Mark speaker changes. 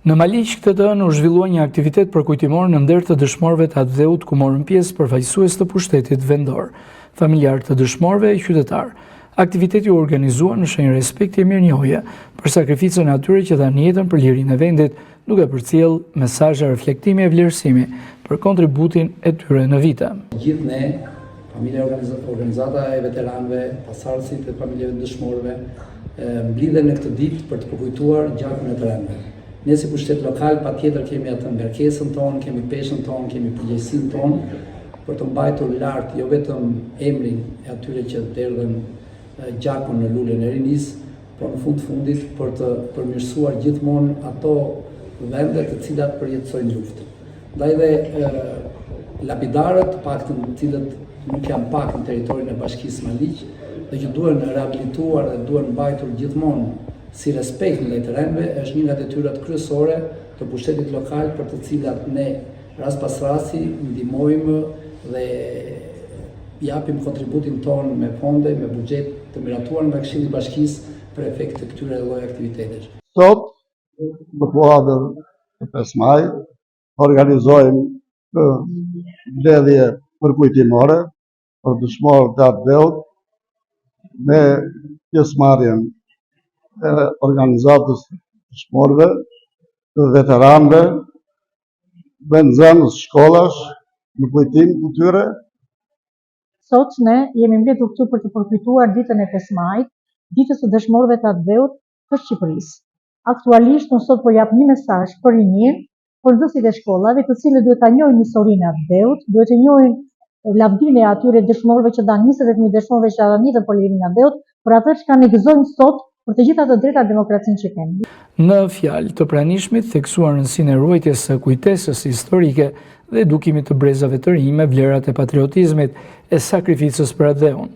Speaker 1: Në Maliq këtë të hënë u zhvillua një aktivitet përkujtimor në nder të dëshmorëve të Atdheut ku morën pjesë përfaqësues të pushtetit vendor, familjar të dëshmorëve e qytetar. Aktiviteti u organizua në shenjë respekti e mirënjohje për sakrificën e atyre që dhanë jetën për lirinë e vendit, duke përcjellë mesazhe reflektimi e vlerësimi për kontributin e tyre në vite.
Speaker 2: Gjithë ne, familja organizata e veteranëve, pasardhësit e familjeve të dëshmorëve, mblidhen në këtë ditë për të përkujtuar gjakun e veteranëve. Ne si pushtet lokal patjetër kemi atë ngarkesën tonë, kemi peshën tonë, kemi përgjegjësinë tonë për të mbajtur lart jo vetëm emrin e atyre që derdhen gjakun në lulen e rinis, por në fundit për të përmirësuar gjithmonë ato vende të cilat përjetësojnë luftë. Ndaj dhe lapidarët, paktën të cilët nuk janë pak në territorin e Bashkisë Maliq, dhe që duhen rehabilituar dhe duhen mbajtur gjithmonë si respekt ndaj terenëve, është një nga detyrat kryesore të pushtetit lokal për të cilat ne rast pas rasti ndihmojmë dhe japim kontributin ton me fonde, me buxhet të miratuar nga Këshilli i Bashkisë për efekt të këtyre lloj aktivitetesh.
Speaker 3: Sot, në kuadër të 5 maj, organizojmë mbledhje përkujtimore për dëshmorët e Atdheut me pjesëmarrjen e organizatës dëshmorëve, të veteranëve, nxënës shkollash, në kujtim të tyre.
Speaker 4: Sot ne jemi mbledhur këtu për të përkujtuar ditën e 5 majit, ditës së dëshmorëve të Atdheut të Shqipërisë. Aktualisht unë sot po jap një mesazh për rinjin, për nxënësit e shkollave, të cilët duhet ta njohin historinë e Atdheut, duhet të njohin lavdinë e atyre dëshmorëve që dhanë 20.000 dëshmorëve që dhanë jetën për lirinë e Atdheut, për atë që ne gëzojmë sot për të gjitha të drejtat demokracinë që kemi.
Speaker 1: Në fjalë të pranishmit theksuar rëndësinë e ruajtjes së kujtesës historike dhe edukimit të brezave të rinj me vlerat e patriotizmit e sakrificës për Atdheun.